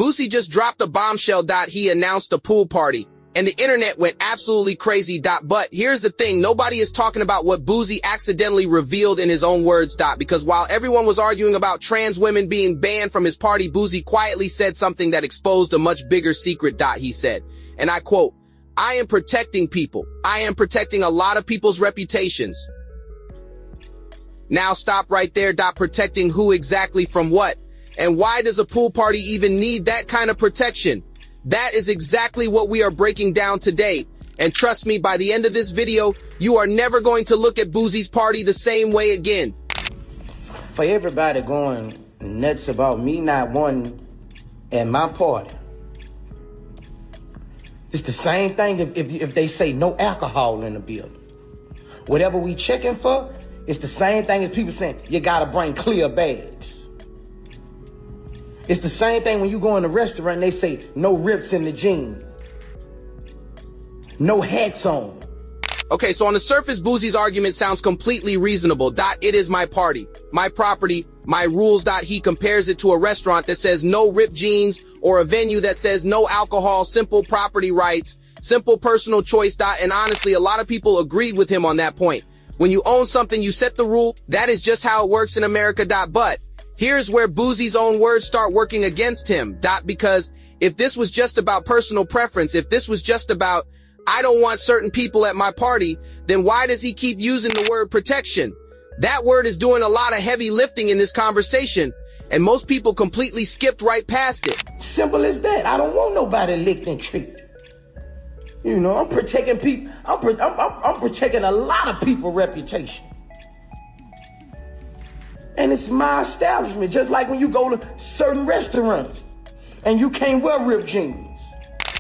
Boosie just dropped a bombshell. He announced a pool party, and the internet went absolutely crazy. But here's the thing, nobody is talking about what Boosie accidentally revealed in his own words. Because while everyone was arguing about trans women being banned from his party, Boosie quietly said something that exposed a much bigger secret. He said, and I quote, "I am protecting people. I am protecting a lot of people's reputations." Now stop right there. Protecting who exactly from what? And why does a pool party even need that kind of protection? That is exactly what we are breaking down today. And trust me, by the end of this video, you are never going to look at Boosie's party the same way again. For everybody going nuts about me not wanting at my party, it's the same thing if they say no alcohol in the building. Whatever we checking for, it's the same thing as people saying you gotta bring clear bags. It's the same thing when you go in a restaurant and they say no rips in the jeans, no hats on. Okay, so on the surface, Boosie's argument sounds completely reasonable. It is my party, my property, my rules. He compares it to a restaurant that says no ripped jeans or a venue that says no alcohol, simple property rights, simple personal choice. And honestly, a lot of people agreed with him on that point. When you own something, you set the rule. That is just how it works in America. But here's where Boosie's own words start working against him. Because if this was just about personal preference, if this was just about, I don't want certain people at my party, then why does he keep using the word protection? That word is doing a lot of heavy lifting in this conversation, and most people completely skipped right past it. Simple as that. I don't want nobody licked and tricked. You know, I'm protecting people. I'm protecting a lot of people's reputation. And it's my establishment, just like when you go to certain restaurants and you can't wear ripped jeans.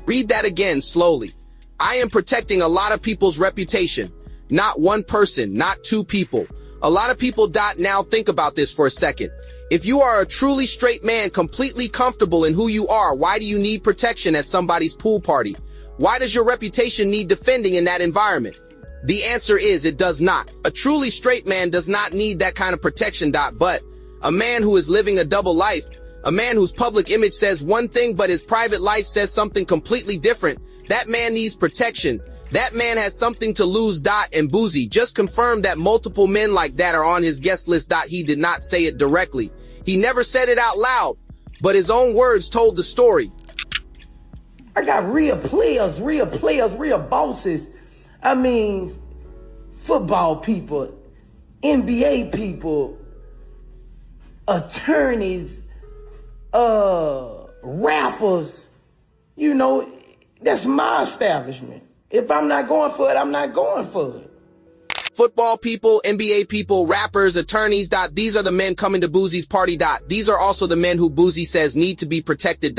Read that again slowly. I am protecting a lot of people's reputation, not one person, not two people. A lot of people. Now think about this for a second. If you are a truly straight man, completely comfortable in who you are, why do you need protection at somebody's pool party? Why does your reputation need defending in that environment? The answer is it does not. A truly straight man does not need that kind of protection. But a man who is living a double life, a man whose public image says one thing but his private life says something completely different, that man needs protection. That man has something to lose. And Boosie just confirmed that multiple men like that are on his guest list. He did not say it directly. He never said it out loud, but his own words told the story. I got real players, real bosses. I mean, football people, NBA people, attorneys, rappers. You know, that's my establishment. If I'm not going for it, I'm not going for it. Football people, NBA people, rappers, attorneys. These are the men coming to Boosie's party. These are also the men who Boosie says need to be protected.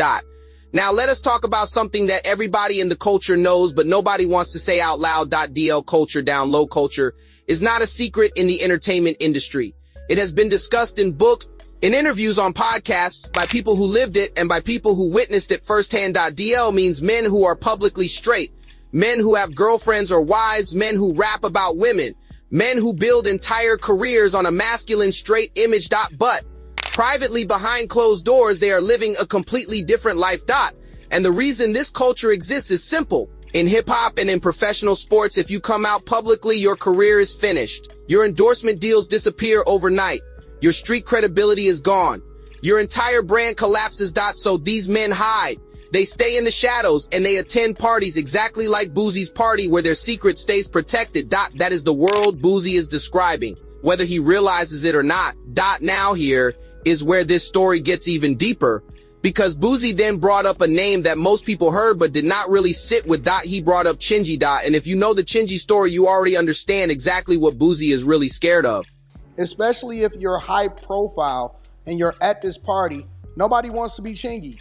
Now let us talk about something that everybody in the culture knows, but nobody wants to say out loud. DL culture, down low culture, is not a secret in the entertainment industry. It has been discussed in books, in interviews, on podcasts, by people who lived it and by people who witnessed it firsthand. DL means men who are publicly straight, men who have girlfriends or wives, men who rap about women, men who build entire careers on a masculine straight image. But privately, behind closed doors, they are living a completely different life. And the reason this culture exists is simple. In hip-hop and in professional sports, if you come out publicly, your career is finished. Your endorsement deals disappear overnight. Your street credibility is gone. Your entire brand collapses. So these men hide. They stay in the shadows and they attend parties exactly like Boosie's party, where their secret stays protected. That is the world Boosie is describing, whether he realizes it or not. Now here is where this story gets even deeper, because Boosie then brought up a name that most people heard but did not really sit with. He brought up Chingy. And if you know the Chingy story, you already understand exactly what Boosie is really scared of. Especially if you're high profile and you're at this party, nobody wants to be Chingy.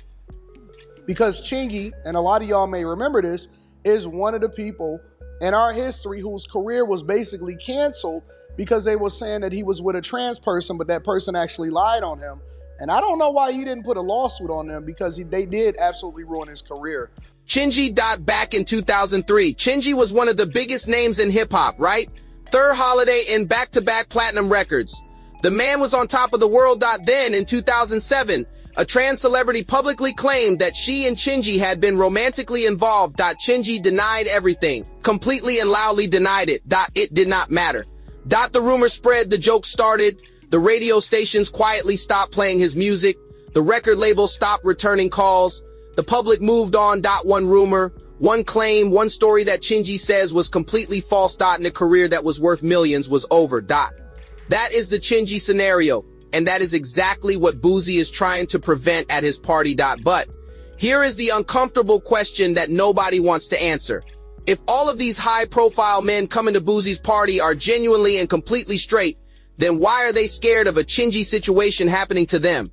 Because Chingy, and a lot of y'all may remember this, is one of the people in our history whose career was basically canceled because they were saying that he was with a trans person, but that person actually lied on him. And I don't know why he didn't put a lawsuit on them, because they did absolutely ruin his career. Chingy. Back in 2003, Chingy was one of the biggest names in hip-hop, right? Third Holiday and back-to-back platinum records. The man was on top of the world. Then in 2007, A trans celebrity publicly claimed that she and Chingy had been romantically involved. Chingy denied everything, completely and loudly denied it. It did not matter. The rumor spread, the joke started, the radio stations quietly stopped playing his music, the record label stopped returning calls, the public moved on. One rumor, one claim, one story that Chingy says was completely false. And a career that was worth millions was over. That is the Chingy scenario. And that is exactly what Boosie is trying to prevent at his party. But here is the uncomfortable question that nobody wants to answer. If all of these high-profile men coming to Boosie's party are genuinely and completely straight, then why are they scared of a Chingy situation happening to them?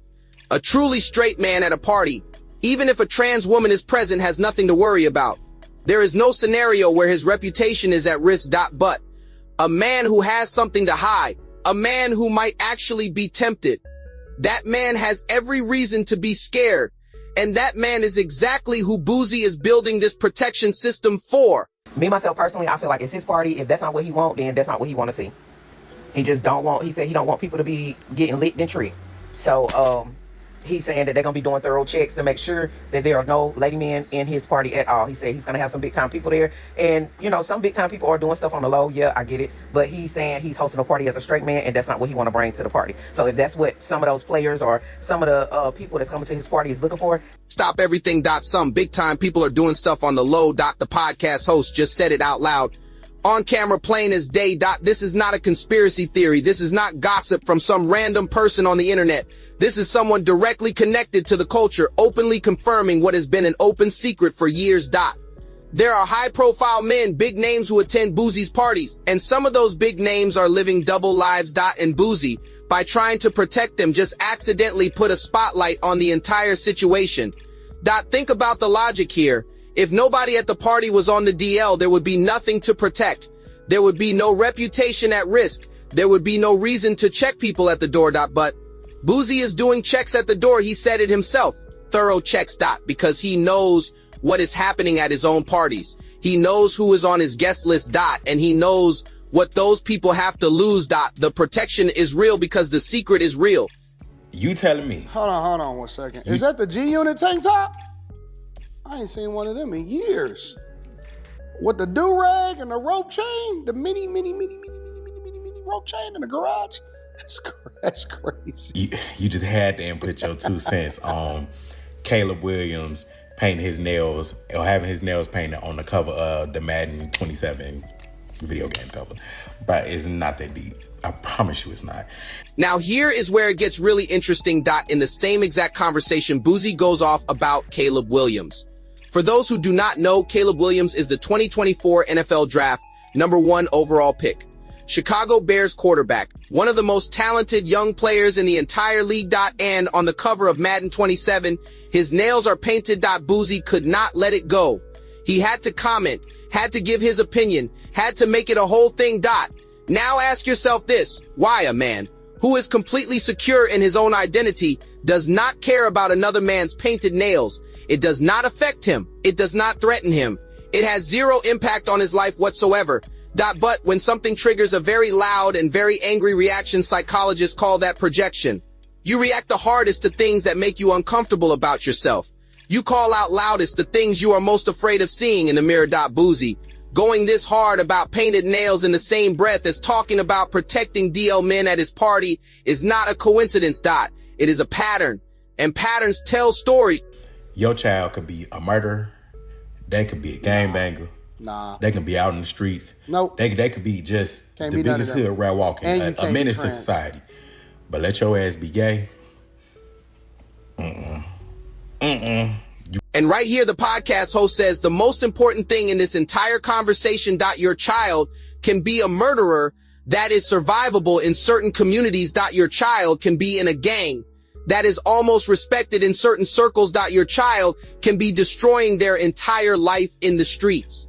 A truly straight man at a party, even if a trans woman is present, has nothing to worry about. There is no scenario where his reputation is at risk. But a man who has something to hide, a man who might actually be tempted, that man has every reason to be scared. And that man is exactly who Boosie is building this protection system for. Me, myself, personally, I feel like it's his party. If that's not what he want, then that's not what he want to see. He just don't want, he said he don't want people to be getting licked and treated. So, he's saying that they're going to be doing thorough checks to make sure that there are no lady men in his party at all. He said he's going to have some big time people there. And, you know, some big time people are doing stuff on the low. Yeah, I get it. But he's saying he's hosting a party as a straight man, and that's not what he want to bring to the party. So if that's what some of those players or some of the people that's coming to his party is looking for. Stop everything. Some big time people are doing stuff on the low. The podcast host just said it out loud. On camera, plain as day. This is not a conspiracy theory. This is not gossip from some random person on the internet. This is someone directly connected to the culture, openly confirming what has been an open secret for years. There are high-profile men, big names who attend Boosie's parties, and some of those big names are living double lives. And Boosie, by trying to protect them, just accidentally put a spotlight on the entire situation. Think about the logic here. If nobody at the party was on the DL, there would be nothing to protect. There would be no reputation at risk. There would be no reason to check people at the door. But Boosie is doing checks at the door. He said it himself. Thorough checks. Because he knows what is happening at his own parties. He knows who is on his guest list. And he knows what those people have to lose. The protection is real because the secret is real. You telling me? Hold on 1 second. Is that the G-Unit tank top? I ain't seen one of them in years. With the do-rag and the rope chain, the mini rope chain in the garage. That's crazy. You just had to input your 2 cents on Caleb Williams painting his nails or having his nails painted on the cover of the Madden 27 video game cover. But it's not that deep. I promise you it's not. Now here is where it gets really interesting. In the same exact conversation, Boosie goes off about Caleb Williams. For those who do not know, Caleb Williams is the 2024 NFL Draft #1 overall pick. Chicago Bears quarterback, one of the most talented young players in the entire league. And on the cover of Madden 27, his nails are painted. Boosie could not let it go. He had to comment, had to give his opinion, had to make it a whole thing. Now ask yourself this: why a man who is completely secure in his own identity does not care about another man's painted nails? It does not affect him. It does not threaten him. It has zero impact on his life whatsoever. But when something triggers a very loud and very angry reaction, psychologists call that projection. You react the hardest to things that make you uncomfortable about yourself. You call out loudest the things you are most afraid of seeing in the mirror. Boosie going this hard about painted nails in the same breath as talking about protecting DL men at his party is not a coincidence. It is a pattern, and patterns tell stories. Your child could be a murderer. They could be a gangbanger. Nah. They can be out in the streets. Nope. They could be just Can't the be biggest hood rat walking, a menace to society. But let your ass be gay. And right here, the podcast host says the most important thing in this entire conversation. Your child can be a murderer that is survivable in certain communities. Your child can be in a gang that is almost respected in certain circles. Your child can be destroying their entire life in the streets.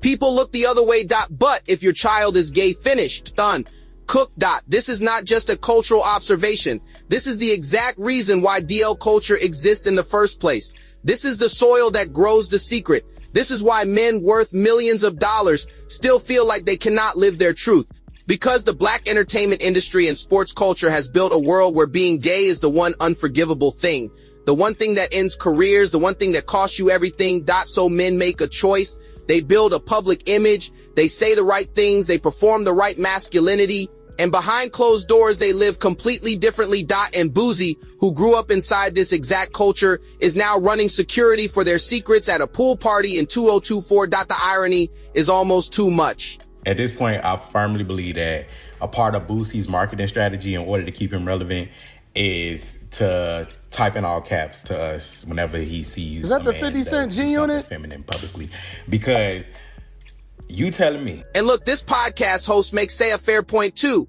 People look the other way. But if your child is gay, finished, done, cooked. This is not just a cultural observation. This is the exact reason why DL culture exists in the first place. This is the soil that grows the secret. This is why men worth millions of dollars still feel like they cannot live their truth. Because the black entertainment industry and sports culture has built a world where being gay is the one unforgivable thing. The the one thing that ends careers, the one thing that costs you everything. So men make a choice. They build a public image. They say the right things. They perform the right masculinity. And behind closed doors, they live completely differently. And Boosie, who grew up inside this exact culture, is now running security for their secrets at a pool party in 2024. The irony is almost too much. At this point, I firmly believe that a part of Boosie's marketing strategy in order to keep him relevant is to type in all caps to us whenever he sees. Is that the 50 Cent G Unit? Feminine publicly. Because you telling me. And look, this podcast host makes say a fair point too.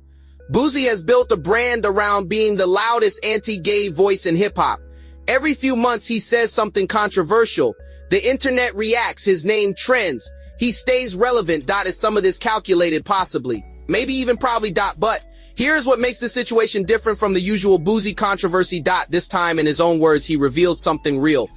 Boosie has built a brand around being the loudest anti-gay voice in hip hop. Every few months he says something controversial. The internet reacts, his name trends. He stays relevant. Is some of this calculated? Possibly. Maybe even probably. But here's what makes the situation different from the usual Boosie controversy. This time, in his own words, he revealed something real.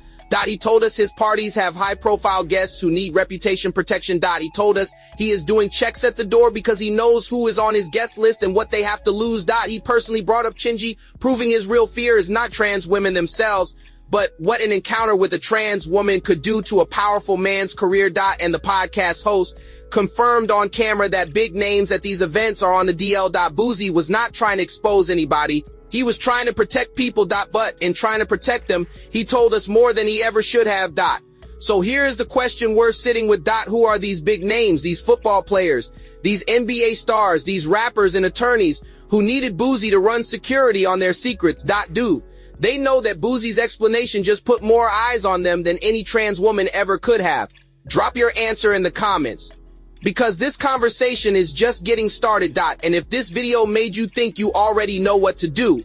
He told us his parties have high-profile guests who need reputation protection. He told us he is doing checks at the door because he knows who is on his guest list and what they have to lose. He personally brought up Chingy, proving his real fear is not trans women themselves, but what an encounter with a trans woman could do to a powerful man's career. And the podcast host confirmed on camera that big names at these events are on the DL. Boosie was not trying to expose anybody. He was trying to protect people. But in trying to protect them, he told us more than he ever should have. So here is the question we're sitting with. Who are these big names, these football players, these NBA stars, these rappers and attorneys who needed Boosie to run security on their secrets? They know that Boosie's explanation just put more eyes on them than any trans woman ever could have. Drop your answer in the comments, because this conversation is just getting started. And if this video made you think you already know what to do,